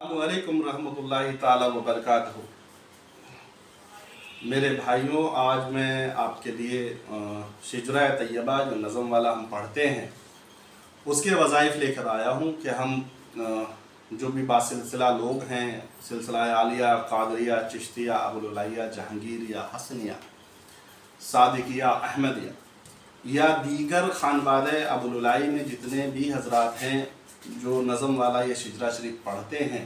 अस्सलामुअलैकुम रहमतुल्लाहि ताला व बरकातहू। मेरे भाइयों, आज मैं आपके लिए शिजरा तैयबा जो नज़म वाला हम पढ़ते हैं उसके वज़ाइफ लेकर आया हूँ कि हम जो भी बासिलसिला लोग हैं, सिलसिला आलिया, कादरिया, चिश्तिया, अबुलुलाइया, जहांगीरिया, हसनिया, सादिकिया, अहमदिया या दीगर खानवाद अबुलुलाई में जितने भी हजरात हैं जो नज़म वाला या शिजरा शरीफ पढ़ते हैं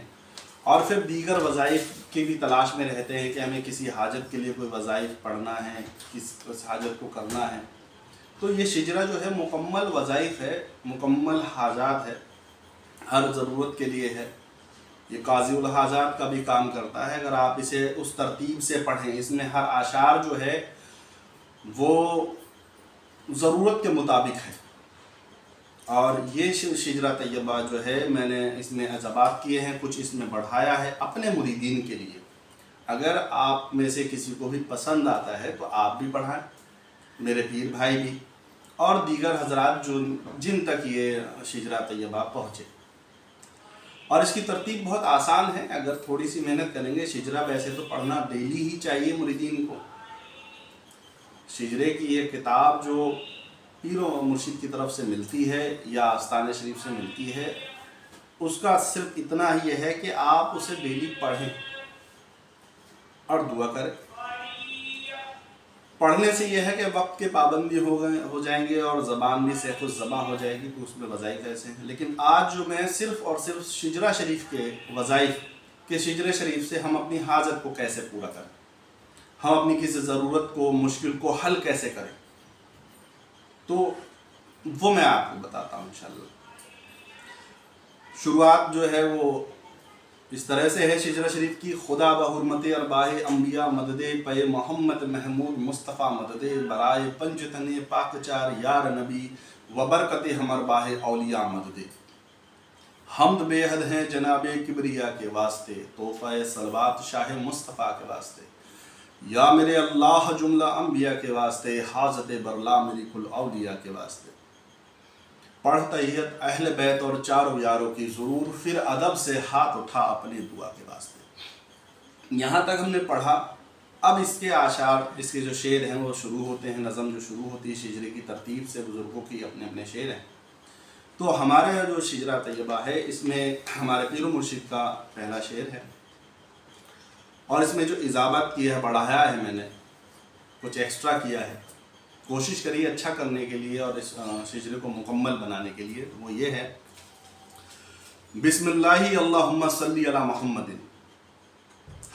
और फिर दीगर वज़ाइफ की भी तलाश में रहते हैं कि हमें किसी हाजत के लिए कोई वज़ाइफ पढ़ना है, किस हाजत को करना है, तो ये शिजरा जो है मुकम्मल वज़ाइफ है, मुकम्मल हाजात है, हर ज़रूरत के लिए है। ये काज़िउल हाजात का भी काम करता है अगर आप इसे उस तरतीब से पढ़ें। इसमें हर आशार जो है वो ज़रूरत के मुताबिक है। और ये शिजरा तैयबा जो है मैंने इसमें अज़बात किए हैं, कुछ इसमें बढ़ाया है अपने मुरीदीन के लिए। अगर आप में से किसी को भी पसंद आता है तो आप भी पढ़ाएं, मेरे पीर भाई भी और दीगर हजरात जो जिन तक ये शिजरा तैयबा पहुँचे। और इसकी तरतीब बहुत आसान है, अगर थोड़ी सी मेहनत करेंगे। शिजरा वैसे तो पढ़ना डेली ही चाहिए मुरीदीन को। शिजरे की ये किताब जो पीरो मुर्शिद की तरफ से मिलती है या आस्ताने शरीफ से मिलती है, उसका सिर्फ इतना ही है कि आप उसे डेली पढ़ें और दुआ करें। पढ़ने से यह है कि वक्त के पाबंदी हो जाएंगे और ज़बान भी सेहतुज़्ज़बां हो जाएगी कि उसमें वज़ाइफ ऐसे हैं। लेकिन आज जो मैं सिर्फ़ और सिर्फ शिजरा शरीफ के वज़ाइफ के शिजरे शरीफ से हम अपनी हाजत को कैसे पूरा करें, हम अपनी किसी ज़रूरत को, मुश्किल को हल कैसे करें, तो वो मैं आपको बताता हूँ इंशाअल्लाह। शुरुआत जो है वो इस तरह से है शिजरा शरीफ की। खुदा बहुरमत अरबाह अम्बिया मददे पे मोहम्मद महमूद मुस्तफ़ा मददे बराए पंजतने पाकचार यार नबी वबरकत हमर बाह औलिया मददे। हमद बेहद हैं जनाबे किबरिया के वास्ते, तोहफ़ा सलवात शाह मुस्तफ़ा के वास्ते। या मेरे अल्लाह जुमला अम्बिया के वास्ते, हाजत बरला मेरी कुल औलिया के वास्ते। पढ़ तहियत अहल बैत और चारों यारों की ज़रूर, फिर अदब से हाथ उठा अपने दुआ के वास्ते। यहाँ तक हमने पढ़ा। अब इसके आशार, इसके जो शेर हैं वो शुरू होते हैं। नज़म जो शुरू होती है शिजरे की तरतीब से, बुज़ुर्गों की अपने अपने शेर हैं। तो हमारे जो शिजरा तैयबा है इसमें हमारे पीर मुर्शिद का पहला शेर है और इसमें जो इजाफत किया है, बढ़ाया है, मैंने कुछ एक्स्ट्रा किया है। कोशिश करिए अच्छा करने के लिए और इस शिजरे को मुकम्मल बनाने के लिए। तो वो ये है, बिस्मिल्लाहि अल्लाहुम्मा सल्ली अला मुहम्मदिन।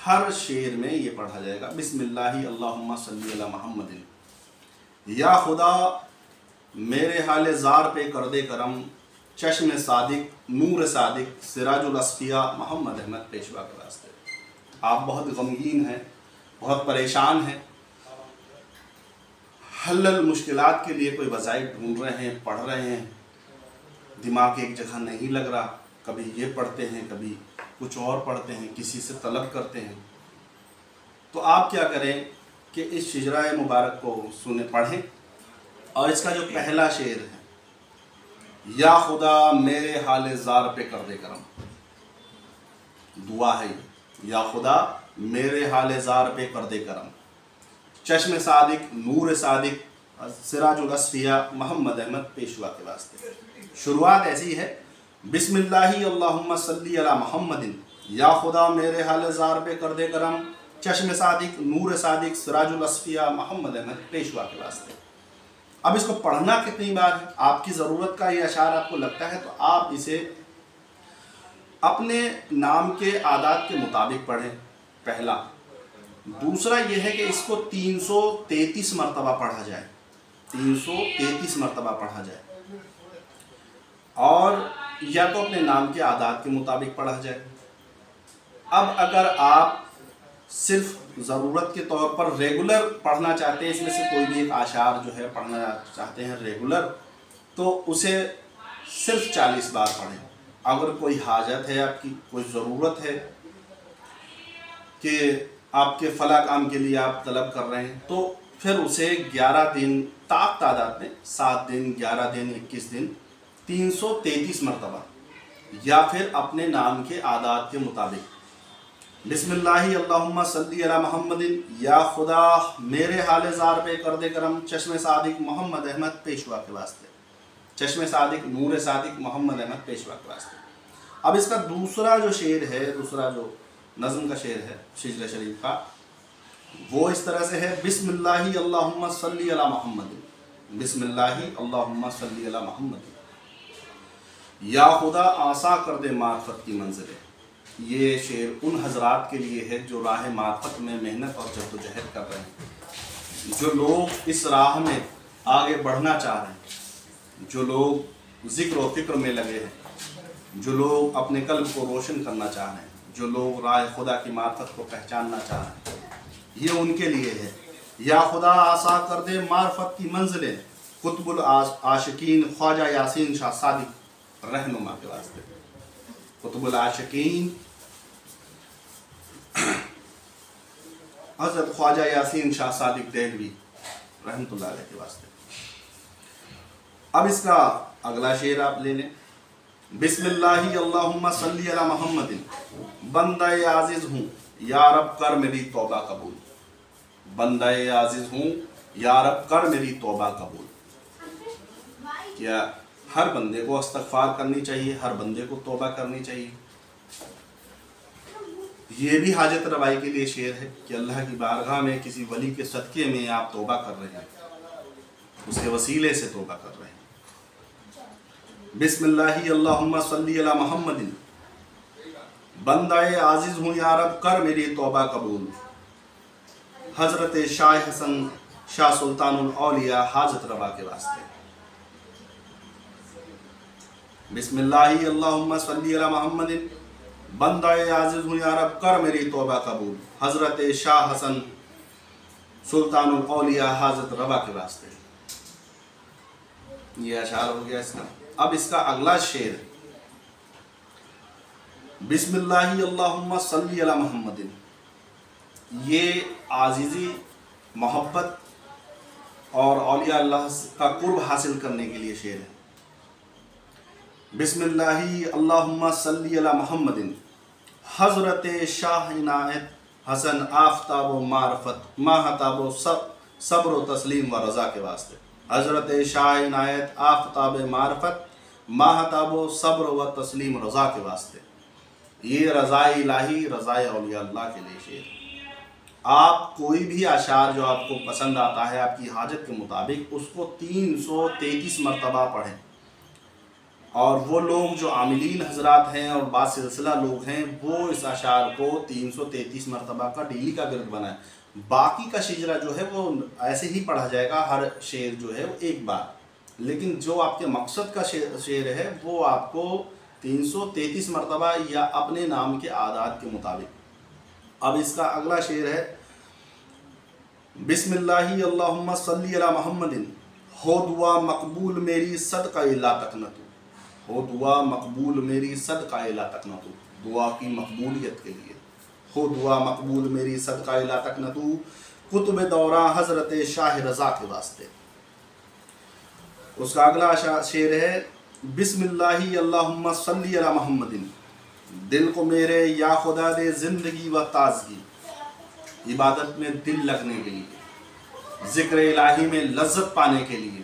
हर शेर में ये पढ़ा जाएगा, बिस्मिल्लाहि अल्लाहुम्मा सल्ली अला मुहम्मदिन। या खुदा मेरे हाल ज़ार पे कर दे करम, चश्म सादिक नूर सादिक सिराजुल अस्फिया मोहम्मद अहमद पेशवा के वास्ते। आप बहुत गमगीन हैं, बहुत परेशान हैं, हल्लल मुश्किलात के लिए कोई वज़ाइफ ढूंढ रहे हैं, पढ़ रहे हैं, दिमाग एक जगह नहीं लग रहा, कभी ये पढ़ते हैं, कभी कुछ और पढ़ते हैं, किसी से तलब करते हैं। तो आप क्या करें कि इस शिजरा मुबारक को सुने, पढ़ें। और इसका जो पहला शेर है, या खुदा मेरे हाल ज़ार पे कर दे करम, दुआ है ये। या खुदा मेरे हाल ज़ार पे कर दे करम, चश्म सादिक नूर सादिक सिराजुल अस्फिया मोहम्मद अहमद पेशवा के वास्ते। शुरुआत ऐसी है, बिस्मिल्लाहि अल्लाहुम्मा सल्ली अला मुहम्मदिन। या खुदा मेरे हाल ज़ार पे कर दे करम, चश्म सादिक नूर सादिक सिराजुल अस्फिया मोहम्मद अहमद पेशवा के वास्ते। अब इसको पढ़ना कितनी बार है, आपकी ज़रूरत का ये अशार आपको लगता है तो आप इसे अपने नाम के आदात के मुताबिक पढ़ें, पहला। दूसरा ये है कि इसको 333 मरतबा पढ़ा जाए, 333 मरतबा पढ़ा जाए। और या तो अपने नाम के आदात के मुताबिक पढ़ा जाए। अब अगर आप सिर्फ ज़रूरत के तौर पर रेगुलर पढ़ना चाहते हैं, इसमें से कोई भी एक आशार जो है पढ़ना चाहते हैं रेगुलर, तो उसे सिर्फ 40 बार पढ़ें। अगर कोई हाजत है, आपकी कोई ज़रूरत है कि आपके फ़ला काम के लिए आप तलब कर रहे हैं, तो फिर उसे 11 दिन तादाद में, 7 दिन, 11 दिन, 21 दिन, 333 मरतबा या फिर अपने नाम के आदात के मुताबिक। बिस्मिल्लाहि अल्लाहुम्मा सल्ली अला मोहम्मदिन, या खुदा मेरे हाल ज़ार पे कर दे करम चश्मे सादिक मोहम्मद अहमद पेशवा के वास्ते, चश्मे सादिक नूर सादिक मोहम्मद अहमद पेशवा के वास्ते। अब इसका दूसरा जो शेर है, दूसरा जो नज़म का शेर है शिजरा शरीफ का, वो इस तरह से है। बिस्मिल्लाहि अल्लाहुम्मा सल्ली अला मोहम्मदिन, बिस्मिल्लाहि अल्लाहुम्मा सल्ली अला मोहम्मदिन, या खुदा आसा कर दे मार्फत की मंजिलें। ये शेर उन हजरात के लिए है जो राह मार्फत में मेहनत और जद्दोजहद कर रहे हैं, जो लोग इस राह में आगे बढ़ना चाह रहे हैं, जो लोग ज़िक्र व फ़िक्र में लगे हैं, जो लोग अपने कल्ब को रोशन करना चाह रहे हैं, जो लोग राह खुदा की मार्फत को पहचानना चाह रहे हैं, ये उनके लिए है। या खुदा आसा कर दे मार्फत की मंजिलें, कुतुबुल आशिकीन ख्वाजा यासीन शाह सादिक रहनुमा के वास्ते। कुतुबुल आशिकीन हज़रत ख्वाजा यासीन शाह सादिक देहलवी रहमतुल्लाह अलैह के वास्ते। अब इसका अगला शेर आप ले लें। बिस्मिल्लाहि अल्लाहुम्मा सल्ली अला मोहम्मदिन, बंदे आजिज़ हूँ या रब कर मेरी तौबा कबूल, बंदे आजिज़ हूँ या रब कर मेरी तौबा कबूल। क्या हर बंदे को इस्तग़फ़ार करनी चाहिए, हर बंदे को तौबा करनी चाहिए। ये भी हाजत रवाई के लिए शेर है कि अल्लाह की बारगाह में किसी वली के सदक़े में आप तौबा कर रहे हैं, उसके वसीले से तौबा कर रहे हैं। बिस्मिल्लाहि अल्लाहुम्मा सल्ली अला मोहम्मदिन, बंदाए आजिज़ हूँ या रब कर मेरी तौबा कबूल, हज़रत शाह हसन शाह सुल्तानुल औलिया हाजत रवा के वास्ते। बिस्मिल्लाहि अल्लाहुम्मा सल्ली अला मोहम्मदिन, बंदाए आजिज़ हूँ या रब कर मेरी तौबा कबूल, हज़रत शाह हसन सुल्तानुल औलिया हाजत रवा के वास्ते। ये अशार हो गया इसका। अब इसका अगला शेर, बिस्मिल्लाहि अल्लाहुम्मा सल्ली अला मोहम्मदिन, ये आज़ीज़ी मोहब्बत और औलिया अल्लाह का कुर्ब हासिल करने के लिए शेर है। बिस्मिल्लाहि अल्लाहुम्मा सल्ली अला मोहम्मदिन, हज़रत शाह इनायत हसन आफ्ताब व मारफत माहताब व सब्र व तस्लीम व रज़ा के वास्ते। हज़रत शाह इनायत आफ्ताब मारफत माहताब व सब्र व तस्लीम रज़ा के वास्ते। ये रज़ाए इलाही, रज़ाए औलिया अल्लाह के लिए शेर। आप कोई भी अशार जो आपको पसंद आता है आपकी हाजत के मुताबिक, उसको 333 मरतबा पढ़ें। और वो लोग जो आमिलीन हजरात हैं और बासिलसिला लोग हैं, वो इस अशार को 333 मरतबा का डेली का विर्द बनाएं। बाकी का शिजरा जो है वो ऐसे ही पढ़ा जाएगा, हर शेर जो है वो एक बार, लेकिन जो आपके मकसद का शेर है वो आपको 333 मरतबा या अपने नाम के आदात के मुताबिक। अब इसका अगला शेर है। बिस्मिल्लाहि अल्लाहुम्मा सल्ली अला मोहम्मदिन, हो दुआ मकबूल मेरी सदका ला तकनतु, हो दुआ मकबूल मेरी सदका ला तकनतु, दुआ की मकबूलियत के लिए। हो दुआ मकबूल मेरी सदका ला तकनतु, कुतुब दौरा हज़रत शाह रज़ा के वास्ते। उसका अगला शेर है। बिस्मिल्लाहि अल्लाहुम्मा सल्ली अला मोहम्मदिन, दिल को मेरे या खुदा दे ज़िंदगी व ताज़गी, इबादत में दिल लगने के लिए, ज़िक्र इलाही में लज्जत पाने के लिए,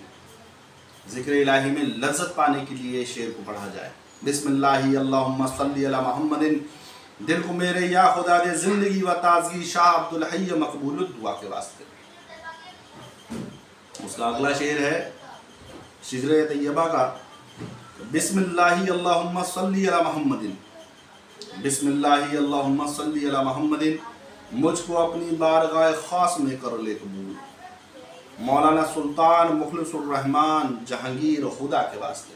ज़िक्र इलाही में लज्जत पाने के लिए शेर को पढ़ा जाए। बिस्मिल्लाहि अल्लाहुम्मा सल्ली अला मोहम्मदिन, दिल को मेरे या खुदा दे ज़िंदगी व ताज़गी, शाह अब्दुल हय्य मकबूल दुआ के वास्ते। उसका अगला शेर है शिजरे तैयबा का। बिस्मिल्लाहि अल्लाहुम्मा सल्ली अला मोहम्मदिन, बिस्मिल्लाहि अल्लाहुम्मा सल्ली अला मोहम्मदिन, मुझको अपनी बारगाह ख़ास में कर ले कबूल, मौलाना सुल्तान मुखलिसुर रहमान जहांगीर खुदा के वास्ते।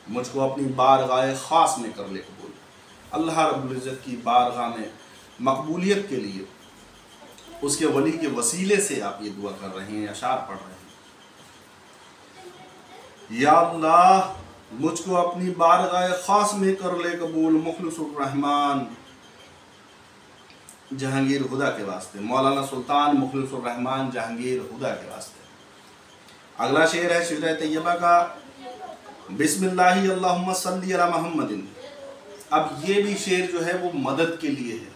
मुझको अपनी बारगाह ख़ास में कर ले कबूल, अल्लाह रब्बुल इज़्ज़त की बारगाह में मकबूलियत के लिए उसके वली के वसीले से आप ये दुआ कर रहे हैं, अशार पढ़ रहे हैं। या अल्लाह मुझको अपनी बारगाह ख़ास में कर ले कबूल, मुखलिसुर रहमान जहांगीर खुदा के वास्ते, मौलाना सुल्तान मुखलिसुर रहमान जहांगीर खुदा के वास्ते। अगला शेर है शिजरा तैयबा का। बिस्मिल्लाहि अल्लाहुम्मा सल्ली अला मोहम्मदिन, अब ये भी शेर जो है वो मदद के लिए है,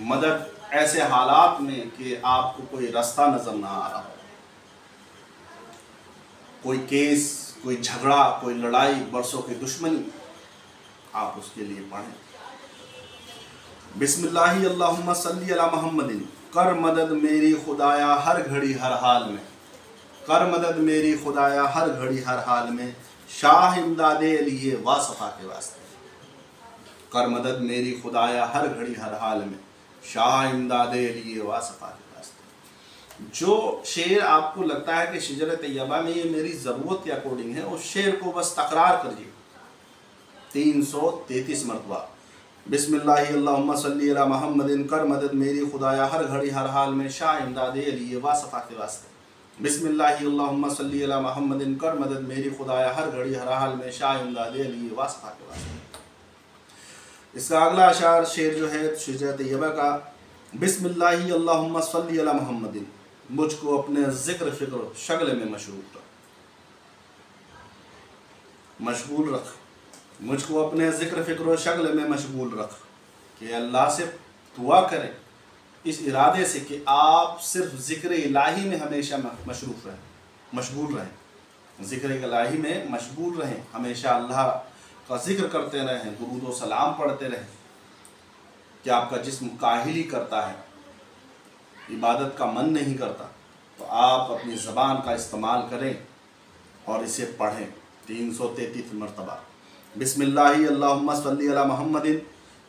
मदद ऐसे हालात में कि आपको कोई रास्ता नजर ना आ रहा हो, कोई केस, कोई झगड़ा, कोई लड़ाई, बरसों की दुश्मनी, आप उसके लिए पढ़ें। बिस्मिल्लाहि अल्लाहुम्मा सल्ली अला मुहम्मदिन, कर मदद मेरी खुदाया हर घड़ी हर हाल में, कर मदद मेरी खुदाया हर घड़ी हर हाल में, शाह इमदादे अली वासफ़ा के वास्ते। कर मदद मेरी खुदाया हर घड़ी हर हाल में, शाह इमदादे अली वासफ़ा के वास्ते। जो शेर आपको लगता है कि शजर तैयबा में ये मेरी ज़रूरत के अकॉर्डिंग है, उस शेर को बस तकरार करिए 333 मरतबा। बिस्मिल्लाहि अल्लाहुम्मा सल्ली अला मुहम्मदिन, कर मदद मेरी खुदाया हर घड़ी हर हाल में, शाह इमदादे अली वासफ़ा के वास्ते। बिस्मिल्लाहि अल्लाहुम्मा सल्ली अला मुहम्मदिन, कर मदद मेरी खुदाया हर घड़ी हर हाल में, शाह इमदादे अली वासफ़ा के वास्ते। इसका अगला अशार शेर जो है शजर तैयबा का, बिस्मिल्लाहि अल्लाहुम्मा सल्ली अला मुहम्मदिन, मुझको अपने ज़िक्र फ़िक्र शगल में मशगूल रख, मुझको अपने ज़िक्र फ़िक्र शगल में मशगूल रख, कि अल्लाह से दुआ करें इस इरादे से कि आप सिर्फ ज़िक्र इलाही में हमेशा मशरूफ़ रहें, मशगूल रहें, ज़िक्र इलाही में मशगूल रहें, हमेशा अल्लाह का ज़िक्र करते रहें, दुरूद व सलाम पढ़ते रहें। कि आपका जिस्म काहिली करता है, इबादत का मन नहीं करता, तो आप अपनी ज़बान का इस्तेमाल करें और इसे पढ़ें 333 मरतबा। बिस्मिल्लाहि अल्लाहुम्मा सल्ली अला मुहम्मदिन,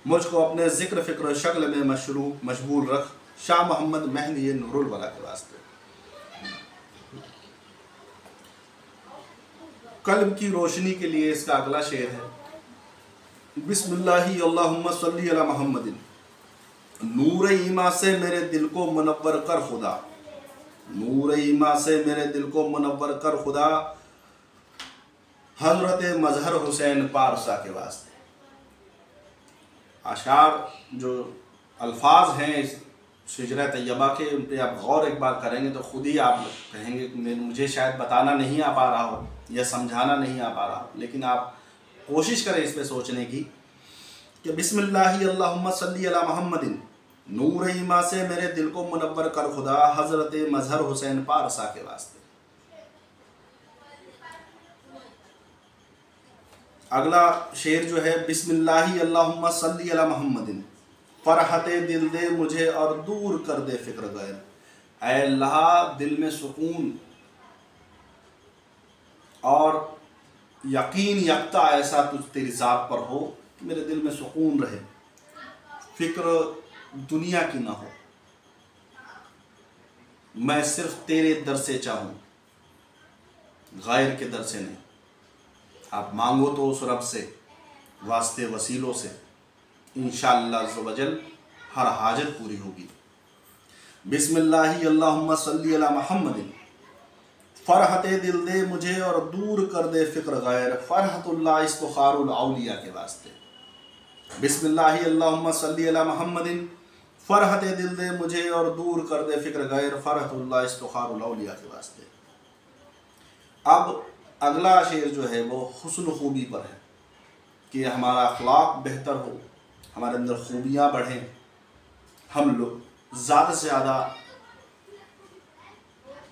मुझको अपने ज़िक्र फ़िक्र शक्ल में मशगूल रख, शाह मोहम्मद मेहंदी नूरुल वला के वास्ते। कल्ब की रोशनी के लिए इसका अगला शेर है, बिस्मिल्लाहि अल्लाहुम्मा सल्ली अला मुहम्मदिन, नूर ईमा से मेरे दिल को मुनव्वर कर खुदा, नूर ईमा से मेरे दिल को मुनव्वर कर खुदा, हज़रत मज़हर हुसैन पारसा के वास्ते। अशार जो अल्फाज हैं इस शजरा तैयबा के, उन पर आप गौर एक बार करेंगे तो ख़ुद ही आप कहेंगे कि मुझे शायद बताना नहीं आ पा रहा हो या समझाना नहीं आ पा रहा हो, लेकिन आप कोशिश करें इस पर सोचने की कि बिस्मिल्लाहि अल्लाहुम्मा सल्ली अला मुहम्मदिन, नूर ईमा से मेरे दिल को मुनव्वर कर खुदा, हज़रत मज़हर हुसैन पारसा के वास्ते। अगला शेर जो है, बिस्मिल्लाहि अल्लाहुम्मा सल्ली अला मुहम्मदिन, फ़रहते दिल दे मुझे और दूर कर दे फ़िक्र गैर। ऐ अल्लाह, दिल में सुकून और यकीन यकता ऐसा तुझ तेरी ज़ात पर हो कि मेरे दिल में सुकून रहे, फ़िक्र दुनिया की ना हो, मैं सिर्फ तेरे दर से चाहूँ, गैर के दर से नहीं। आप मांगो तो उस रब से, वास्ते वसीलों से, इंशाअल्लाह अज़्ज़ व जल हर हाजत पूरी होगी। बिस्मिल्लाहि अल्लाहुम्मा सल्ली अला मुहम्मदिन, फ़रहते दिल दे मुझे और दूर कर दे फ़िक्र गैर, फ़रहतुल्लाह इस्तिख़ारुल औलिया के वास्ते। बिस्मिल्लाहि अल्लाहुम्मा सल्ली अला मुहम्मदिन, फ़रहते दिल दे मुझे और दूर कर दे फ़िक्र गैर, फ़रहतुल्लाह इस्तिख़ारुल औलिया के वास्ते। अब अगला शेर जो है वो हुस्न खूबी पर है कि हमारा अखलाक बेहतर हो, हमारे अंदर खूबियाँ बढ़ें, हम लोग ज़्यादा से ज़्यादा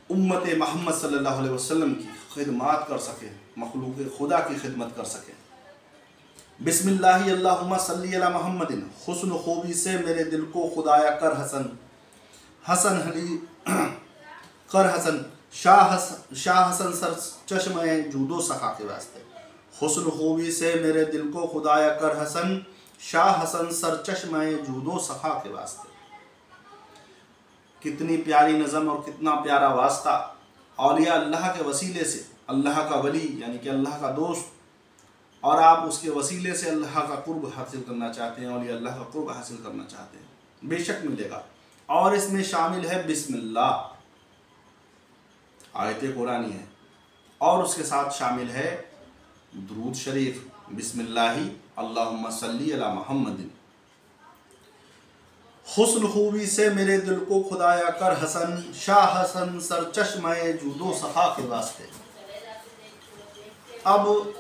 उम्मत मोहम्मद सल्लल्लाहु अलैहि वसल्लम की खिदमत कर सकें, मखलूक खुदा की खिदमत कर सकें। बिस्मिल्लाहि अल्लाहुम्मा सल्ली अला मुहम्मदिन, हुस्न खूबी से मेरे दिल को खुदाया कर हसन, हसन हली कर हसन, शाह हसन सर चश्मे जूदो सखा के वास्ते। हुस्न खूबी से मेरे दिल को खुदाया कर हसन, शाह हसन सर चश्मे जूदो सखा के वास्ते। कितनी प्यारी नज़म और कितना प्यारा वास्ता। औलिया अल्लाह के वसीले से, अल्लाह का वली यानी कि अल्लाह का दोस्त, और आप उसके वसीले से अल्लाह का कुर्ब हासिल करना चाहते हैं, औलिया अल्लाह का कुर्ब हासिल करना चाहते हैं, बेशक मिलेगा। और इसमें शामिल है बिस्मिल्लाह, आयत कुरानी है, और उसके साथ शामिल है दुरूद शरीफ, बिस्मिल्लाहि अल्लाहुम्मा सल्ली अला मुहम्मदिन। हुस्न खूबी से मेरे दिल को खुदाया कर हसन, शाह हसन सर चश्मे जूदो सखा के वास्ते। अब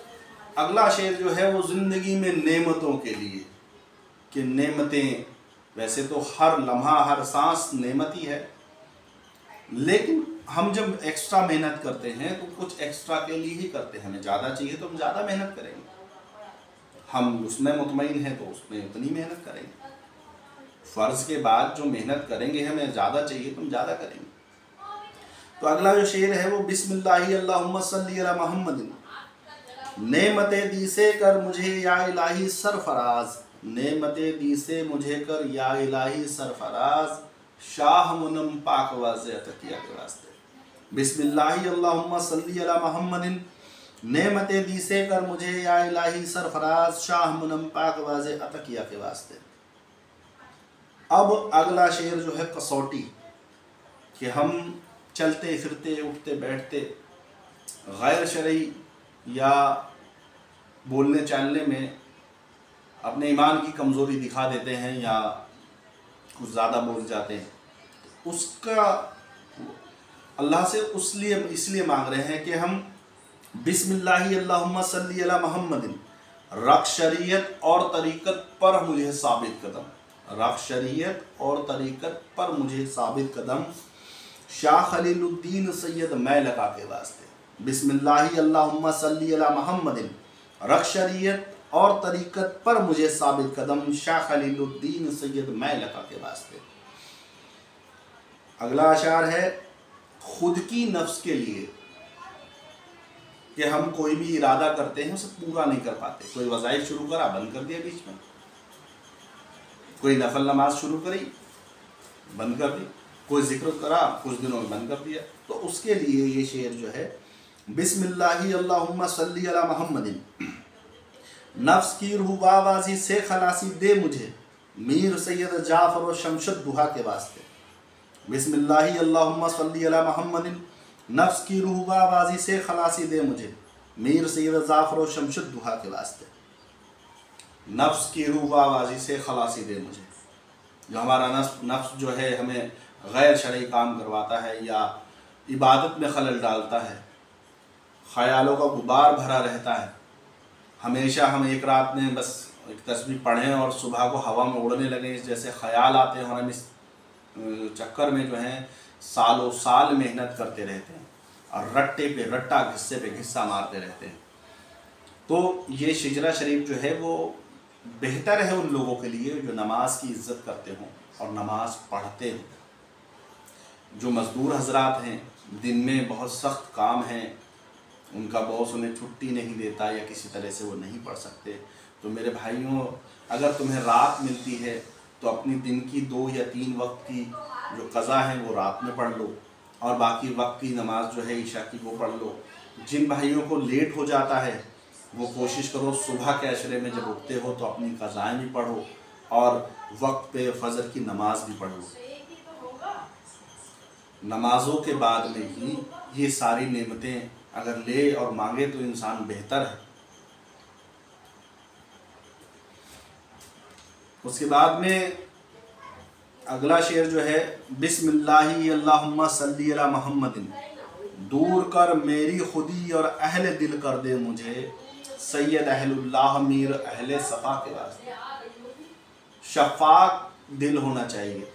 अगला शेर जो है वो ज़िंदगी में नेमतों के लिए, कि नेमतें वैसे तो हर लम्हा हर सांस नेमत ही है, लेकिन हम जब एक्स्ट्रा मेहनत करते हैं तो कुछ एक्स्ट्रा के लिए ही करते हैं। हमें ज़्यादा चाहिए तो हम ज़्यादा मेहनत करेंगे, हम उसमें मुतमईन हैं तो उसमें उतनी मेहनत करेंगे। फ़र्ज़ के बाद जो मेहनत करेंगे हमें ज़्यादा चाहिए तो हम ज़्यादा करेंगे। तो अगला जो शेर है वो बिस्मिल्लाहि अल्लाहुम्मा सल्ली अला मुहम्मदिन, नेमते दी से कर मुझे या इलाही सरफराज, नेमते दी से मुझे कर या इलाही सरफराज, शाह मुनम पाक वाज़े अतकिया के वास्ते। बिस्मिल्लाहि अल्लाहुम्मा सल्ली अला मुहम्मदिन, नेमते दी से कर मुझे या इलाही सरफराज, शाह मुनम पाक वाज़े अतकिया के वास्ते। अब अगला शेर जो है कसौटी, कि हम चलते फिरते उठते बैठते गैर शरई या बोलने चालने में अपने ईमान की कमज़ोरी दिखा देते हैं या कुछ ज़्यादा बोल जाते हैं, उसका अल्लाह से इसलिए मांग रहे हैं कि हम बिस्मिल्लाहि अल्लाहुम्मा सल्ली अला मुहम्मदिन, रख शरीयत और तरीक़त पर मुझे साबित कदम, रख शरीयत और तरीक़त पर मुझे साबित कदम, शाह खलीलुद्दीन सैयद मैलका के वास्ते। बिस्मिल्लाहि अल्लाहुम्मा सल्ली अला मुहम्मदिन, रख शरीयत और तरीक़त पर मुझे साबित कदम, शाह खलीलुद्दीन सैयद मैलका के वास्ते। अगला अशार है खुद की नफ्स के लिए, कि हम कोई भी इरादा करते हैं उसे पूरा नहीं कर पाते। कोई वज़ाइफ शुरू करा, बंद कर दिया बीच में, कोई नफल नमाज शुरू करी, बंद कर दी, कोई जिक्र करा, कुछ दिनों में बंद कर दिया। तो उसके लिए ये शेर जो है, बिस्मिल्लाहि अल्लाहुम्मा सल्ली अला मुहम्मदिन, नफ्स की रूहबाजी से खलासी दे मुझे, मीर सैयद जाफ़र और शमशद दुहा के वास्ते। बिस्मिल्लाहि अल्लाहुम्मा सल्ली अला मुहम्मदिन, नफ्स की रूहबाजी से खलासी दे मुझे, मीर सैयद जाफ़र और शमशद दुहा के वास्ते। नफ्स की रूहबाजी से खलासी दे मुझे, जो हमारा नफ्स जो है हमें गैर शरई काम करवाता है या इबादत में खलल डालता है, ख़यालों का गुबार भरा रहता है। हमेशा हम एक रात में बस एक तस्बीह पढ़ें और सुबह को हवा में उड़ने लगें, जैसे ख़याल आते हैं, और हम इस चक्कर में जो है सालों साल मेहनत करते रहते हैं और रट्टे पे रट्टा घिस्से पे घिस्सा मारते रहते हैं। तो ये शिजरा शरीफ जो है वो बेहतर है उन लोगों के लिए जो नमाज की इज़्ज़त करते हों और नमाज पढ़ते हों। जो मज़दूर हजरात हैं, दिन में बहुत सख्त काम है, उनका बॉस उन्हें छुट्टी नहीं देता या किसी तरह से वो नहीं पढ़ सकते, तो मेरे भाइयों, अगर तुम्हें रात मिलती है तो अपनी दिन की 2 या 3 वक्त की जो क़ज़ा है वो रात में पढ़ लो, और बाकी वक्त की नमाज जो है ईशा की वो पढ़ लो। जिन भाइयों को लेट हो जाता है वो कोशिश करो सुबह के अशरे में जब उठते हो तो अपनी क़ज़ाएँ भी पढ़ो और वक्त पे फ़जर की नमाज भी पढ़ लो। नमाज़ों के बाद में ही ये सारी नेमतें अगर ले और मांगे तो इंसान बेहतर है। उसके बाद में अगला शेर जो है, बिस्मिल्लाहि अल्लाहुम्मा सल्ली अला मुहम्मदिन, दूर कर मेरी खुदी और अहले दिल कर दे मुझे, सैयद अहलुल्लाह मीर अहले सफ़ा के वास्ते। शफ़ाक दिल होना चाहिए,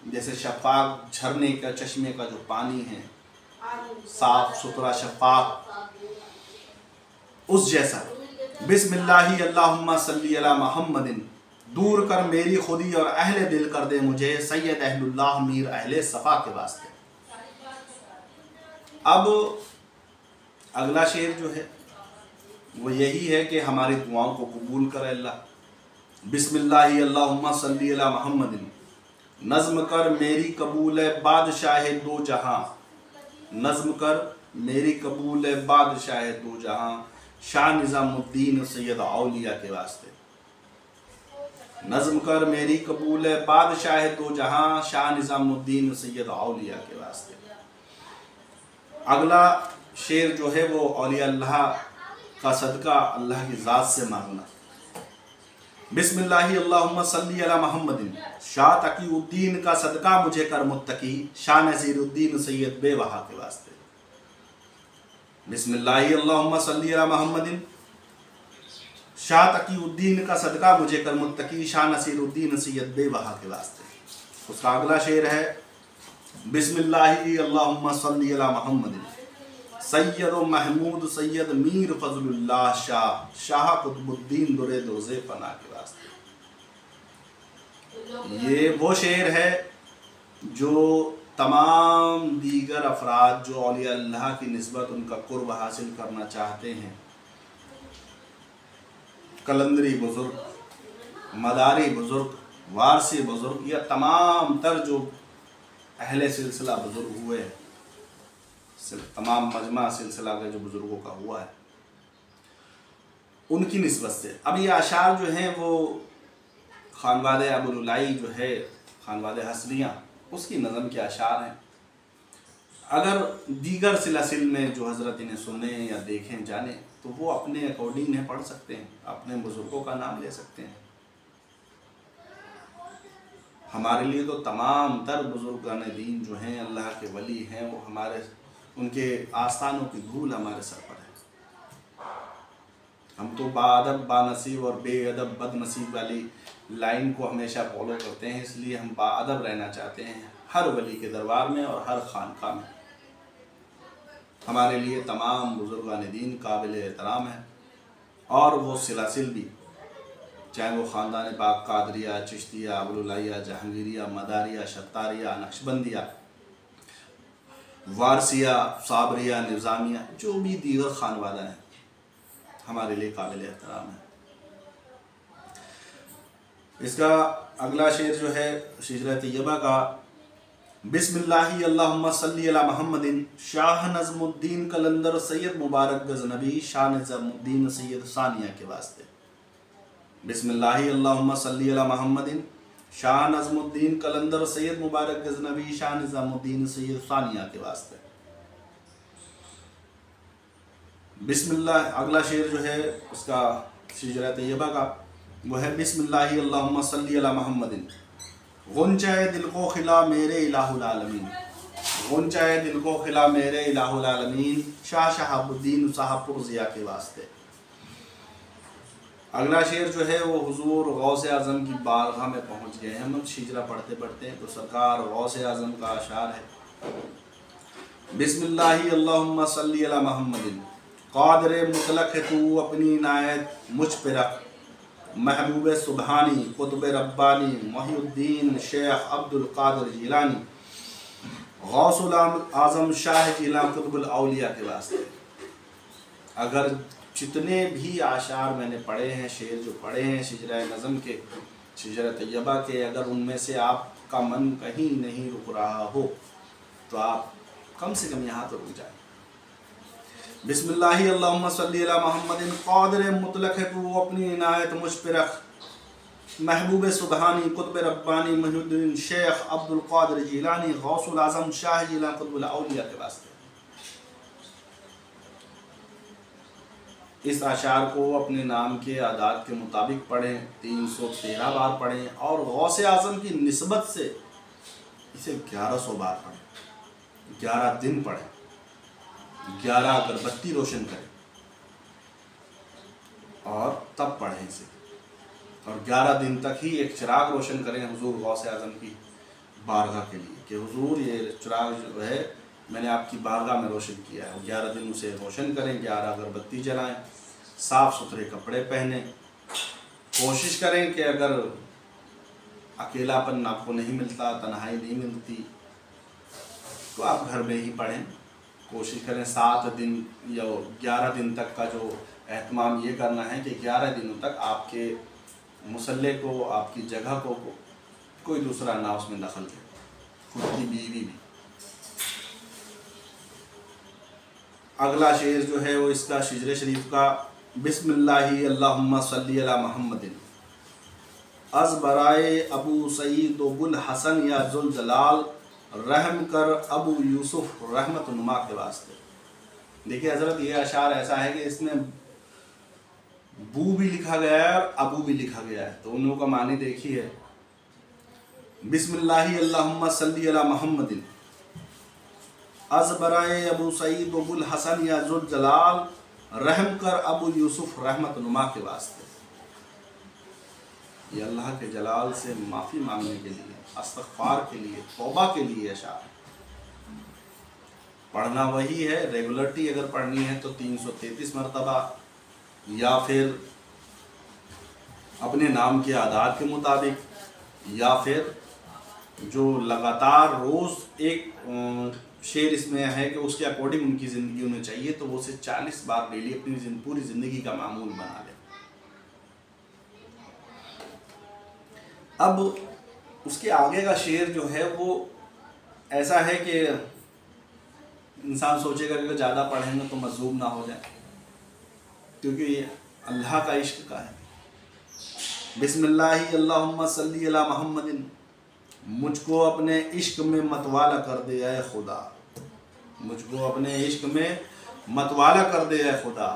जैसे शफ़ाक झरने का, चश्मे का जो पानी है, साफ सुथरा शफ़ाक, उस जैसा। बिस्मिल्लाहि अल्लाहुम्मा सल्ली अला मुहम्मदिन, दूर कर मेरी खुदी और अहले दिल कर दे मुझे, सैयद अहलुल्लाह मीर अहले सफ़ा के वास्ते। अब अगला शेर जो है वो यही है कि हमारी दुआओं को कबूल करे अल्लाह। बिस्मिल्लाहि अल्लाहुम्मा सल्ली अला मुहम्मदिन, नज़्म कर मेरी कबूल है बादशाह दो जहां, नज़्म कर मेरी कबूल है बादशाह दो जहां, शाह निज़ामुद्दीन सैयद औलिया के वास्ते। नज़्म कर मेरी कबूल है बादशाह दो जहां, शाह निज़ामुद्दीन सैयद औलिया के वास्ते। अगला शेर जो है वो औलिया अल्लाह का सदका अल्लाह की ज़ात से मांगना। बिस्मिल्लाहि अल्लाहुम्मा सल्ली अला मुहम्मदिन, शाह तकीउद्दीन का सदका मुझे कर मुत्तकी, शाह नसीरुद्दीन सैयद बेवहा के वास्ते। बिस्मिल्लाहि अल्लाहुम्मा सल्ली अला मुहम्मदिन, शाह तकीउद्दीन का सदका मुझे कर मुत्तकी, शाह नसीरुद्दीन सैयद बेवहा के वास्ते। उसका अगला शेर है बिस्मिल्लाहि अल्लाहुम्मा सल्ली अला मुहम्मद सैयद महमूद सैयद मीर फजलुल्लाह शाह, शाह कुतुबुद्दीन दुरे दोज़े पना के वास्ते। ये वो शेर है जो तमाम दीगर अफराद जो औलिया अल्लाह की निस्बत उनका कुर्ब हासिल करना चाहते हैं, कलंदरी बुजुर्ग, मदारी बुजुर्ग, वारसी बुजुर्ग, या तमाम तर जो अहले सिलसिला बुजुर्ग हुए, तमाम मजमा सिलसिला के जो बुजुर्गों का हुआ है, उनकी निस्बत से। अब ये आशार जो हैं वो खानवाद अबुलुलाई जो है, खानवाद हसनिया, उसकी नज़म के आशार हैं। अगर दीगर सिलसिल में जो हज़रत इन्हें सुने या देखें जाने तो वो अपने अकॉर्डिंग है पढ़ सकते हैं, अपने बुजुर्गों का नाम ले सकते हैं। हमारे लिए तो तमाम तर बुजुर्गान दीन जो हैं, अल्लाह के वली हैं, वो हमारे उनके आस्थानों की धूल हमारे सर पर है। हम तो बाअदब बानसीब और बेअदब बदनसीब वाली लाइन को हमेशा फॉलो करते हैं, इसलिए हम बाअदब रहना चाहते हैं हर वली के दरबार में और हर खानका में। हमारे लिए तमाम बुजुर्गान दीन काबिल एहतराम है, और वो सिलसिल भी, चाहे वो ख़ानदान पाक कादरिया, चिश्तिया, अबुलुलाइया, जहांगीरिया, मदारिया, शत्तारिया, नक्शबंदिया, वारसिया, साबरिया, निज़ामिया, जो भी दीगर खानवादा हैं, हमारे लिए काबिल एहतराम है। इसका अगला शेर जो है शिजरा तैयबा का, बिस्मिल्लाहि अल्लाहुम्मा सल्ली अला मुहम्मदिन शाह नज़मुद्दीन कलंदर सैयद मुबारक गज़नबी शाह निज़ामुद्दीन सैयद सानिया के वास्ते। बिस्मिल्लाहि अल्लाहुम्मा सल्ली अला मुहम्मदिन शाह नज़मुद्दीन कलंदर सैयद मुबारक गज़नबी शाह निज़ामुद्दीन सैयद सानिया के वास्ते। बिस्मिल्लाह, अगला शेर जो है उसका शिजरा तैयबा का, वो है बिस्मिल्लाहि अल्लाहुम्मा सल्ली अला मुहम्मदिन गुंचाए दिल को खिला मेरे इलाहुल आलमीन, गुंचाए दिल को खिला मेरे इलाहुल आलमीन शाह शहाबुद्दीन साहबपुर ज़िया के वास्ते। अगला शेर जो है वो हुजूर गौसे आज़म की बारगाह में पहुँच गए हैं। हम शिजरा पढ़ते पढ़ते तो सरकार गौसे आज़म का अशार है, बिस्मिल्लाहि अल्लाहुम्मा सल्ली अला मुहम्मदिन क़ादिर मुतलक़ है तू अपनी इनायत मुझ पे रख, महबूब सुबहानी कुतुब रब्बानी मोहिउद्दीन शेख अब्दुल कादिर जिलानी गौसुल आज़म शाह जिला कुतुबुल औलिया के वास्ते। अगर जितने भी आशार मैंने पढ़े हैं, शेर जो पढ़े हैं शिजरा नज़म के, शिजरा तैयबा के, अगर उनमें से आपका मन कहीं नहीं रुक रहा हो तो आप कम से कम यहाँ तो रुक जाए। बिस्मिल्लाहि अल्लाहुम्मा सल्ली अला मुहम्मदिन क़ादिर मुतलक़ है तू अपनी इनायत मुझ पे रख, महबूब सुबहानी कुतुब रब्बानी मोहिउद्दीन शेख अब्दुल कादिर जिलानी गौसुल आज़म शाह जिला कुतुबुल औलिया के वास्ते। इस आशार को अपने नाम के आदात के मुताबिक पढ़ें, 313 बार पढ़ें, और गौसे आज़म की निस्बत से इसे 1100 बार पढ़ें, 11 दिन पढ़ें, 11 अगरबत्ती रोशन करें और तब पढ़ें इसे, और 11 दिन तक ही एक चिराग रोशन करें हुजूर गौसे आज़म की बारगाह के लिए कि हुजूर ये चिराग जो है मैंने आपकी बारगाह में रोशन किया है। 11 दिन उसे रोशन करें, 11 अगरबत्ती जलाएं, साफ़ सुथरे कपड़े पहने, कोशिश करें कि अगर अकेलापन आपको नहीं मिलता, तन्हाई नहीं मिलती, तो आप घर में ही पढ़ें। कोशिश करें 7 दिन या 11 दिन तक का जो एहतमाम ये करना है कि 11 दिनों तक आपके मुसल्ले को, आपकी जगह को कोई दूसरा ना उसमें दखल दे, खुद की बीवी भी। अगला शेर जो है वो इसका शिजरे शरीफ का, बिस्मिल्लाहि अल्लाहुम्मा सल्ली अला मुहम्मदिन अज़ बराए अबू सईद बुल हसन या जुल जलाल रहम कर अबू यूसुफ रहमत नुमा के वास्ते। देखिए हज़रत, ये अशार ऐसा है कि इसमें बू भी लिखा गया है और अबू भी लिखा गया है, तो दोनों का मानी देखिए। बिस्मिल्लाहि अल्लाहुम्मा सल्ली अला मुहम्मदिन अज़ बराए अबू सईद बुल हसन या जुल जलाल रहम कर अबू यूसुफ रहमत नुमा के वास्ते। ये अल्लाह के जलाल से माफ़ी मांगने के लिए, इस्तग़फ़ार के लिए, तौबा के लिए अशार पढ़ना वही है। रेगुलरिटी अगर पढ़नी है तो 333 मरतबा, या फिर अपने नाम के आदाद के मुताबिक, या फिर जो लगातार रोज़ एक शेर इसमें है कि उसके अकॉर्डिंग उनकी ज़िंदगी होनी चाहिए, तो वो उसे 40 बार डेली अपनी पूरी ज़िंदगी का मामूल बना ले। अब उसके आगे का शेर जो है वो ऐसा है कि इंसान सोचेगा कि ज़्यादा पढ़ेंगे तो मजलूम ना हो जाए, क्योंकि ये अल्लाह का इश्क का है। बिस्मिल्लाहि अल्लाहुम्मा सल्ली अला मुहम्मदिन, मुझको अपने इश्क में मतवाला कर दे ऐ खुदा, मुझको अपने इश्क में मतवाला कर दे ऐ खुदा।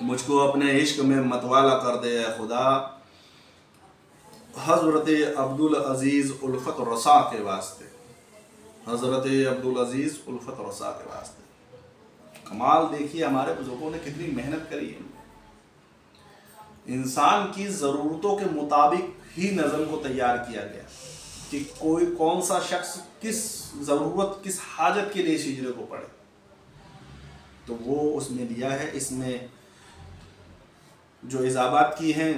मुझको अपने इश्क में मतवाला कर दे ऐ खुदा, हज़रत अब्दुल अज़ीज़ उल्फ़त रसा के वास्ते, हज़रत अब्दुल अज़ीज़ उल्फ़त रसा के वास्ते। कमाल देखिए हमारे बुजुर्गों ने कितनी मेहनत करी है। इंसान की ज़रूरतों के मुताबिक ही नज़म को तैयार किया गया कि कोई कौन सा शख्स किस ज़रूरत, किस हाजत के लिए शिजरे को पढ़े, तो वो उसमें दिया है। इसमें जो इजाबात की हैं,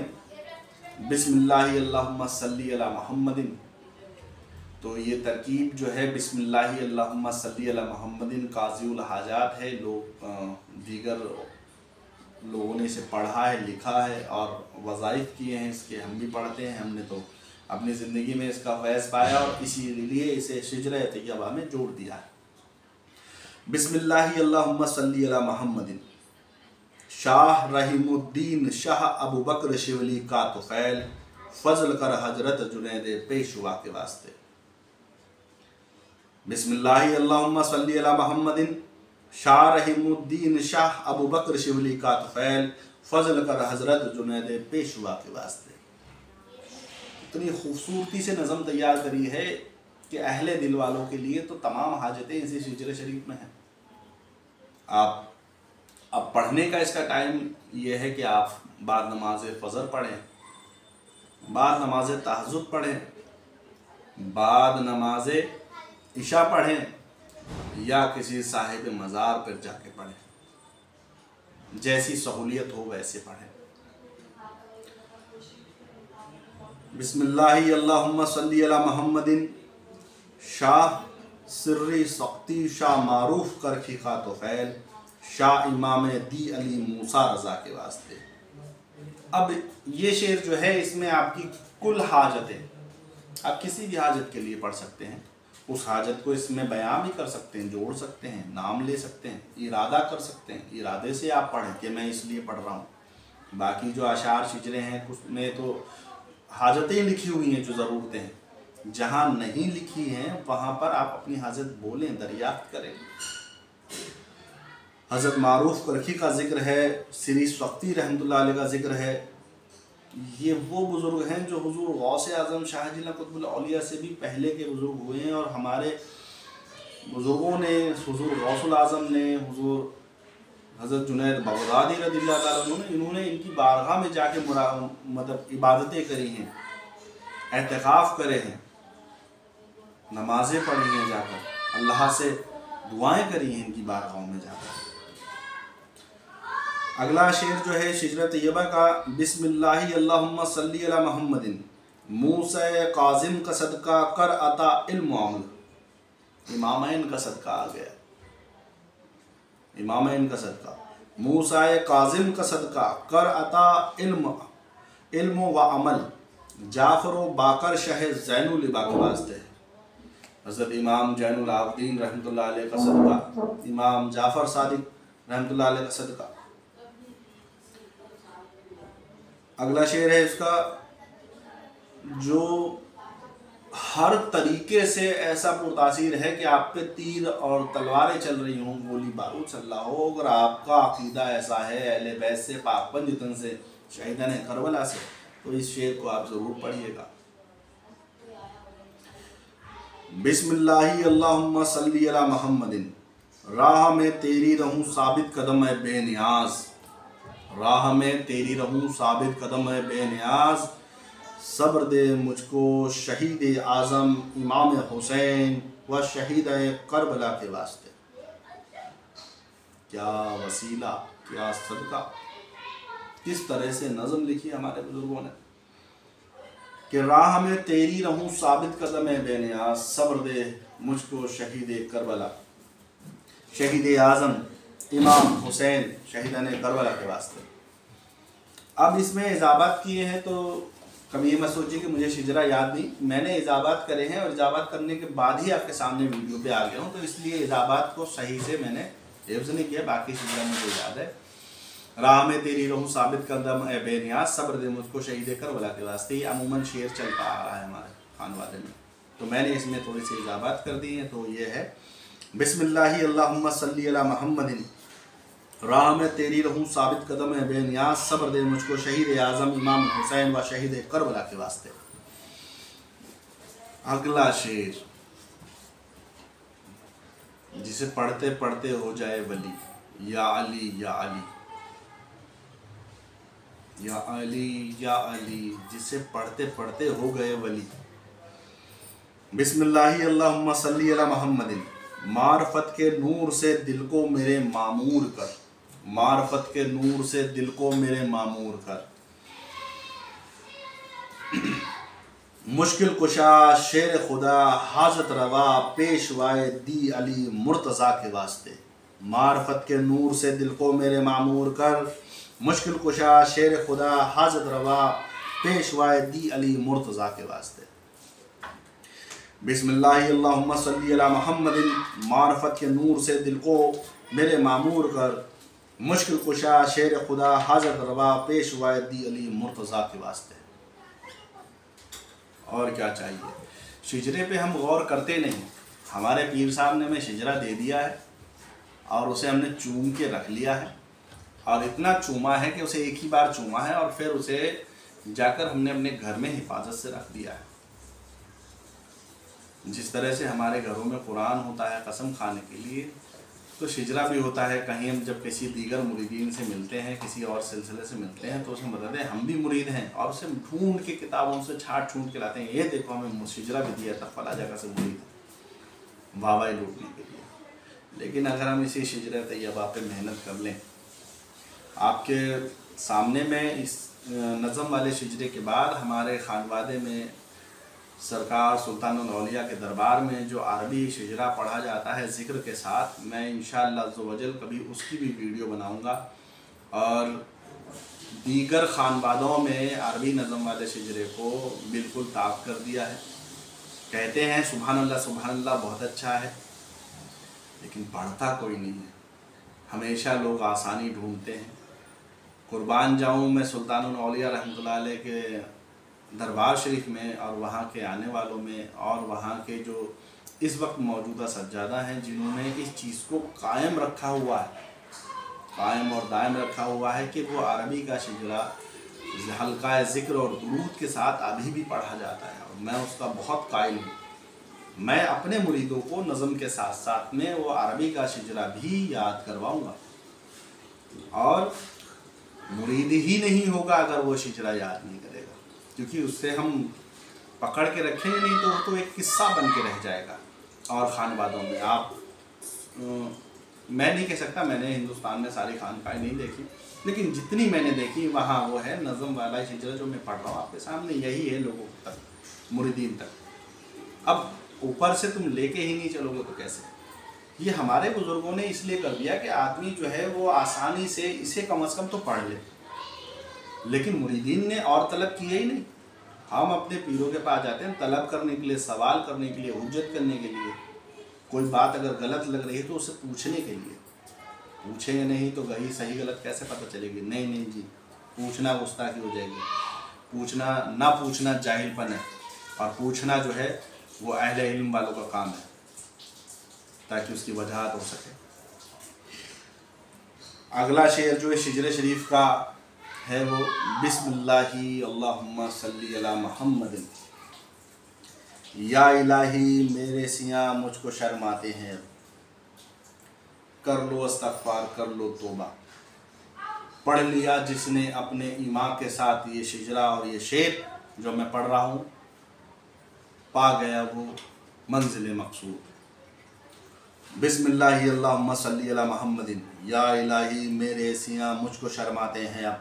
बिस्मिल्लाहि अल्लाहुम्मा सल्ली अला मुहम्मदिन, तो ये तरकीब जो है बिस्मिल्लाहि अल्लाहुम्मा सल्ली अला मुहम्मदिन काज़िउल हाजात है। लोग दीगर लोगों ने इसे पढ़ा है, लिखा है और वज़ाइफ किए हैं इसके, हम भी पढ़ते हैं। हमने तो अपनी ज़िंदगी में इसका फैज़ पाया और इसीलिए इसे शिजरा तैयबा में जोड़ दिया है। बिस्मिल्लाहि अल्लाहुम्मा सल्ली अला मुहम्मदिन, शाह रहीमुद्दीन शाह अबू बकर शिवली का तुफ़ैल, फजल कर हजरत जुनैद पेशवा के वास्ते। बिस्मिल्लाहि अल्लाहुम्मा सल्ली अला मुहम्मदिन, शाह रहीमुद्दीन शाह अबू बकर शिवली का तुफ़ैल, फजल कर हजरत जुनैद पेशवा के वास्ते। इतनी खूबसूरती से नज़म तैयार करी है कि अहले दिल वालों के लिए तो तमाम हाजतें इसी शिजरे शरीफ में हैं। आप अब पढ़ने का इसका टाइम ये है कि आप बाद नमाज फ़जर पढ़ें, बाद नमाज तहज्जुद पढ़ें, बाद नमाज इशा पढ़ें, या किसी साहिब मज़ार पर जाके पढ़ें, जैसी सहूलियत हो वैसे पढ़ें। बिस्मिल्लाहि अल्लाहुम्मा सल्ली अला मुहम्मदिन, शाह सिर्री सख्ती शाह मारूफ करखी का तुफ़ैल, शाह इमाम दी अली मूसा रज़ा के वास्ते। अब ये शेर जो है इसमें आपकी कुल हाजतें, आप किसी भी हाजत के लिए पढ़ सकते हैं, उस हाजत को इसमें बयान भी कर सकते हैं, जोड़ सकते हैं, नाम ले सकते हैं, इरादा कर सकते हैं, इरादे से आप पढ़ें कि मैं इसलिए पढ़ रहा हूँ। बाकी जो अशार शिजरे हैं उसमें तो हाजतें लिखी हुई हैं, जो ज़रूरतें हैं। जहाँ नहीं लिखी हैं वहाँ पर आप अपनी हाजत बोलें, दरियाफ्त करें। हज़रत मारूफ करखी का ज़िक्र है, सिरी सख्ती रहमतुल्लाह अलैह का ज़िक्र है। ये वो बुज़ुर्ग हैं जो हुज़ूर गौसे आज़म शाह जिला कुतुबुल औलिया से भी पहले के बुज़ुर्ग हुए हैं, और हमारे बुज़ुर्गों ने, हुज़ूर गौसुल आज़म ने, हुज़ूर हज़रत जुनैद बगदादी रज़ियल्लाहु ताला अन्हु ने, इन्होंने इनकी बारगाह में जाके मतलब इबादतें करी हैं, एहतिकाफ़ करे हैं, नमाज़ें पढ़ी हैं, जाकर अल्लाह से दुआएं करी हैं इनकी बारगाहों में जाकर। अगला शेर जो है शिजरा तैयबा का, बिस्मिल्लाहि अल्लाहुम्मा सल्ली अला मुहम्मदिन, मूसा काज़िम का सदका कर अता इल्म अमल। इमामैन का सदका आ गया, इमामैन का सदका, मूसा काज़िम का सदका कर अता इल्म व अमल, जाफ़र व बाकर शह ज़ैनुल इबा के वास्ते। हज़रत इमाम ज़ैनुल आबिदीन रहमतुल्लाह अलैह का सदका, इमाम जाफ़र सादिक रहमतुल्लाह अलैह का सदका। अगला शेर है इसका, जो हर तरीके से ऐसा पुरतासीर है कि आप पे तीर और तलवारें चल रही हों, गोली बारूद चल रहा हो, अगर आपका अकीदा ऐसा है अहले बैत से, पाक जितन से, शहीदान करबला से, तो इस शेर को आप ज़रूर पढ़िएगा। बिस्मिल्लाहि अल्लाहुम्मा सल्ली अला मुहम्मदिन, राह में तेरी रहूं साबित कदम है बेनियाज, राह में तेरी रहूं साबित कदम है बेनियाज, सब्र दे मुझको शहीद आज़म इमाम हुसैन व शहीद करबला के वास्ते। क्या वसीला, क्या सदका, किस तरह से नज़म लिखी हमारे बुजुर्गों ने कि राह में तेरी रहूं साबित कदम है बेनियाज, सब्र दे मुझको शहीद करबला, शहीद आज़म इमाम हुसैन शहीदान करबला के वास्ते। अब इसमें इजाबात किए हैं तो कभी ये मत सोचिए कि मुझे शिजरा याद नहीं, मैंने इजाबात करे हैं और इजाबात करने के बाद ही आपके सामने वीडियो पे आ गया हूँ, तो इसलिए इजाबात को सही से मैंने हिफ्ज़ नहीं किया, बाकी शिजरा मुझे याद है। राह में तेरी रहूं साबित कदम ए बेनियाज, सब्र दे मुझको शहीद करबला के वास्ते। ये अमूमन शेर चलता आ रहा है हमारे खानवादे में, तो मैंने इसमें थोड़ी सी इजाबात कर दी है। तो ये है बिस्मिल्लाहि अल्लाहुम्मा सल्ली अला मुहम्मदिन, राह में तेरी रहूं साबित कदम है बेनियाज, सब्र दे मुझको शहीद आज़म इमाम हुसैन व शहीद करबला के वास्ते। अगला शेर जिसे पढ़ते पढ़ते हो जाए वली, या अली या अली, या अली या अली, जिसे पढ़ते पढ़ते हो गए वली। बिस्मिल्लाहि अल्लाहुम्मा सल्ली अला मुहम्मदिन, मार्फत के नूर से दिल को मेरे मामूर कर, मार्फत के नूर से दिल को मेरे मामूर कर। मुश्किल कुशा शेर खुदा हाजत रवा, पेशवाए दी अली मुर्तज़ा के वास्ते। मार्फत के नूर से दिल को मेरे मामूर कर, मुश्किल कुशा शेर खुदा हाजत रवा, पेशवाए दी अली मुर्तज़ा के वास्ते। बिस्मिल्लाहि अल्लाहुम्मा सल्ली अला मुहम्मदिन, मार्फत के नूर से दिल को मेरे मामूर कर, मुश्किल कुशा शेर खुदा हाजत रवा, पेशवाए दी अली मुर्तज़ा के वास्ते। और क्या चाहिए। शिजरे पे हम गौर करते नहीं, हमारे पीर साहब ने हमें शिजरा दे दिया है और उसे हमने चूम के रख लिया है, और इतना चूमा है कि उसे एक ही बार चूमा है और फिर उसे जाकर हमने अपने घर में हिफाजत से रख दिया है। जिस तरह से हमारे घरों में कुरान होता है कसम खाने के लिए, तो शिजरा भी होता है। कहीं हम जब किसी दीगर मुरीदीन से मिलते हैं, किसी और सिलसिले से मिलते हैं, तो उसे बताते हैं हम भी मुरीद हैं, और उसे ढूंढ के किताबों से छाट छूट के लाते हैं, ये देखो हमें शिजरा भी दिया था फला जगह से मुरीद है, वाहवाही लूटने के लिए। लेकिन अगर हम इसी शिजरा तैयबा पे मेहनत कर लें, आपके सामने में इस नज़म वाले शिजरे के बाद हमारे खानवादे में सरकार सुल्तानुल औलिया के दरबार में जो अरबी शिजरा पढ़ा जाता है ज़िक्र के साथ, मैं इंशाअल्लाह अज़्ज़वजल कभी उसकी भी वीडियो बनाऊंगा। और दीगर खानवादों में अरबी नज़म वाले शिजरे को बिल्कुल ताक कर दिया है। कहते हैं सुभान अल्लाह बहुत अच्छा है, लेकिन पढ़ता कोई नहीं है। हमेशा लोग आसानी ढूंढते हैं। कुर्बान जाऊँ मैं सुल्तानुल औलिया रहमतुल्लाह अलैह के दरबार शरीफ में और वहाँ के आने वालों में, और वहाँ के जो इस वक्त मौजूदा सज्जादा हैं जिन्होंने इस चीज़ को कायम रखा हुआ है, कायम और दायम रखा हुआ है कि वो अरबी का शिजरा हल्का ज़िक्र और दुरूद के साथ अभी भी पढ़ा जाता है, और मैं उसका बहुत कायल हूँ। मैं अपने मुरीदों को नज़म के साथ साथ में वो अरबी का शिजरा भी याद करवाऊँगा, और मुरीद ही नहीं होगा अगर वो शिजरा याद नहीं करेगा, क्योंकि उससे हम पकड़ के रखेंगे नहीं तो वो तो एक किस्सा बन के रह जाएगा। और खानवादों में आप मैं नहीं कह सकता, मैंने हिंदुस्तान में सारी खानकाएँ नहीं देखी, लेकिन जितनी मैंने देखी वहाँ वो है नज़म वाला शिजरा जो मैं पढ़ रहा हूँ आपके सामने, यही है लोगों तक, मुरीदीन तक। अब ऊपर से तुम लेके ही नहीं चलोगे तो कैसे। ये हमारे बुज़ुर्गों ने इसलिए कर दिया कि आदमी जो है वो आसानी से इसे कम से कम तो पढ़ ले, लेकिन मुरीदीन ने और तलब किया ही नहीं। हम अपने पीरों के पास जाते हैं तलब करने के लिए, सवाल करने के लिए, हुज्जत करने के लिए। कोई बात अगर गलत लग रही है तो उससे पूछने के लिए, पूछेंगे नहीं तो गई सही गलत कैसे पता चलेगी। नहीं जी, पूछना गुस्ताखी हो जाएगी, पूछना ना पूछना जाहिलपन है, और पूछना जो है वो अहले इल्म वालों का काम है, ताकि उसकी वजाहत हो सके। अगला शेर जो है शिजरे शरीफ का है वो बिस्मिल्लाहि अल्लाहुम्मा सल्ली अला मुहम्मदिन, या इलाही मेरे सियां मुझको शर्माते हैं, कर लो इस्तग़फ़ार, कर लो तौबा। पढ़ लिया जिसने अपने ईमान के साथ ये शिजरा और ये शेर जो मैं पढ़ रहा हूँ, पा गया वो मंजिल मकसूद। बिस्मिल्लाहि अल्लाहुम्मा सल्ली अला मुहम्मदिन। या इलाही मेरे सियाँ मुझको शर्माते हैं, अब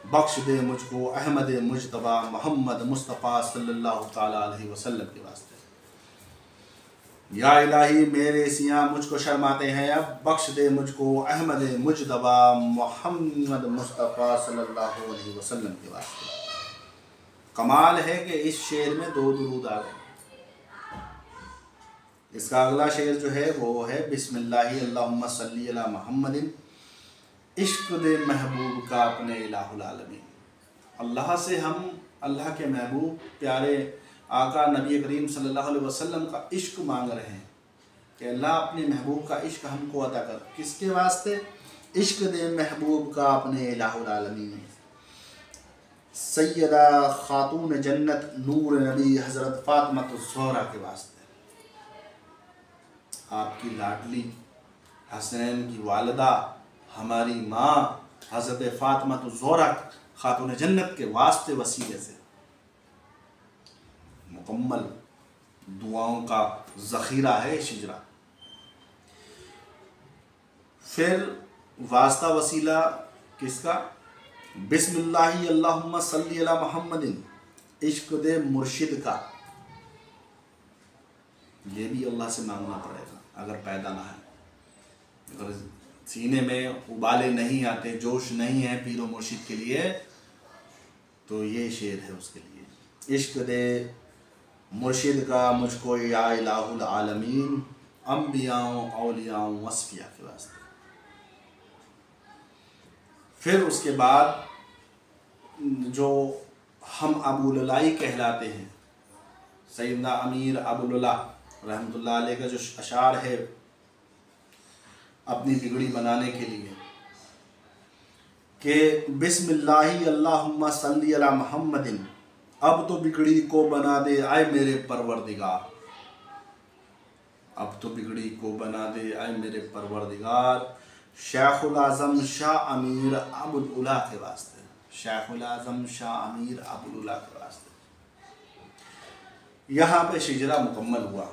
बख्श दे मुझको अहमद मुजतबा मोहम्मद मुस्तफ़ा सल्लल्लाहु ताला अलैहि वसल्लम के वास्ते। या इलाही मेरे सियाँ मुझको शर्माते हैं, अब बख्श दे मुझको अहमद मुजतबा मोहम्मद मुस्तफ़ा सल्लल्लाहु अलैहि वसल्लम के वास्ते। कमाल है कि इस शेर में 2 दुरूद आ गए। इसका अगला शेर जो है वो है बिस्मिल्लाहि अल्लाहुम्मा सल्ली अला मुहम्मदिन। इश्क दे महबूब का अपने इलाहुल आलमीन। अल्लाह से हम अल्लाह के महबूब प्यारे आका नबी करीम सल्लल्लाहु अलैहि वसल्लम का इश्क मांग रहे हैं कि अल्लाह अपने महबूब का इश्क हमको अता कर। किसके वास्ते? इश्क दे महबूब का अपने इलाहुल आलमीन। सैयदा खातून जन्नत नूर नबी हज़रत फ़ातिमतुज़ ज़हरा के वास्ते। आपकी लाडली हसनैन की वालिदा हमारी माँ हज़रत फ़ातिमतुज़ ज़हरा खातून जन्नत के वास्ते वसीले से मुकम्मल दुआओं का ज़ख़ीरा है शिजरा। फिर वास्ता वसीला किसका? बिस्मिल्लाहि अल्लाहुम्मा सल्ली अला मुहम्मदिन। इश्क दे मुर्शिद का। ये भी अल्लाह से मांगना पड़ेगा अगर पैदा ना है, अगर सीने में उबाले नहीं आते, जोश नहीं है पीरो मुर्शिद के लिए, तो ये शेर है उसके लिए। इश्क दे मुर्शिद का मुझको या इलाहुल आलमीन, अम्बियाओं औलियाओं वस्फिया के वास्ते। फिर उसके बाद जो हम अबूललाई कहलाते हैं, सैयदना अमीर अबूलला रहमतुल्लाह अलैह का जो अशार है अपनी बिगड़ी बनाने के लिए कि बिस्मिल्लाहि अल्लाहुम्मा सल्ली अला मुहम्मदिन। अब तो बिगड़ी को बना दे आए मेरे परवरदिगार। अब तो बिगड़ी को बना दे आए मेरे परवरदिगार। शेखुल आज़म शाह अमीर अबूल-उला के वास्ते। शेखुल आज़म शाह अमीर अबूल-उला के वास्ते। यहाँ पे शिजरा मुकम्मल हुआ।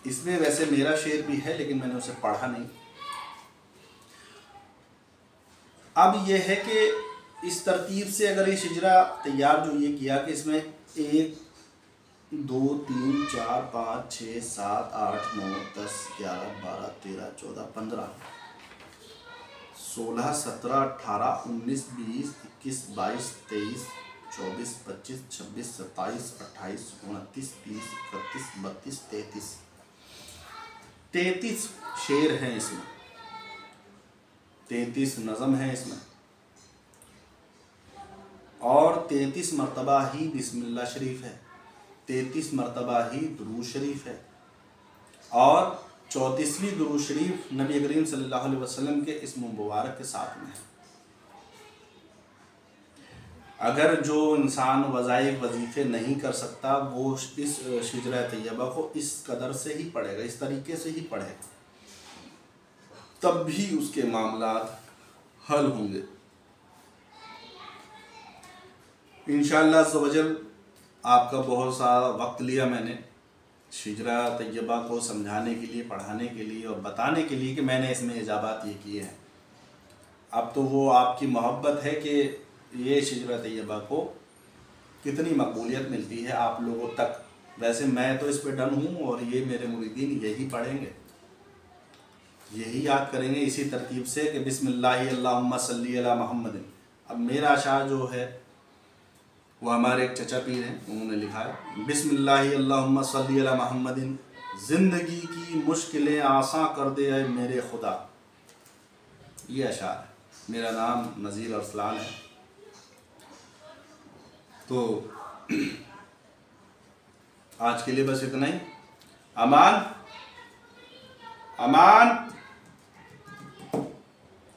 इसमें वैसे मेरा शेर भी है लेकिन मैंने उसे पढ़ा नहीं। अब यह है कि इस तरतीब से अगर ये शिजरा तैयार जो ये किया कि इसमें 1 2 3 4 5 6 7 8 9 10 11 12 13 14 15 16 17 18 19 20 21 22 23 24 25 26 27 28 29 30 31 32 33 33 शेर हैं इसमें, 33 नज़म है इसमें, और 33 मरतबा ही बिस्मिल्लाह शरीफ है, 33 मरतबा ही दुरूद शरीफ है, और 34वीं दुरूद शरीफ नबी करीम सल्लल्लाहु अलैहि वसल्लम के इस्म मुबारक के साथ में है। अगर जो इंसान वज़ाइफ वजीफ़े नहीं कर सकता वो इस शिजरा तैयबा को इस कदर से ही पढ़ेगा, इस तरीके से ही पढ़ेगा, तब भी उसके मामलात हल होंगे इंशाअल्लाह अज़्ज़ वजल। आपका बहुत सारा वक्त लिया मैंने शिजरा तैयबा को समझाने के लिए, पढ़ाने के लिए और बताने के लिए कि मैंने इसमें इजाबात ये किए हैं। अब तो वो आपकी मोहब्बत है कि ये शिजरा तैयबा को कितनी मकबूलियत मिलती है आप लोगों तक। वैसे मैं तो इस पे डन हूँ और ये मेरे मुरीदीन यही पढ़ेंगे, यही याद करेंगे इसी तरतीब से कि बिस्मिल्लाहि अल्लाहुम्मा सल्ली अला मुहम्मदिन। अब मेरा अशार जो है वो हमारे एक चचा पीर हैं, उन्होंने लिखा है बिस्मिल्लाहि अल्लाहुम्मा सल्ली अला मुहम्मदिन। ज़िंदगी की मुश्किलें आसान कर दे ऐ मेरे खुदा। ये अशार है। मेरा नाम नज़ीर अरसलान है। तो आज के लिए बस इतना ही। अमान अमान,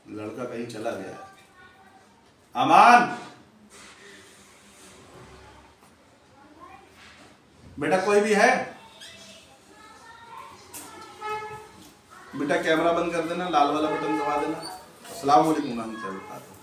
लड़का कहीं चला गया है। अमान बेटा कोई भी है? बेटा कैमरा बंद कर देना, लाल वाला बटन दबा देना। अस्सलाम वालेकुम रहमतुल्लाहि व बरकातहू।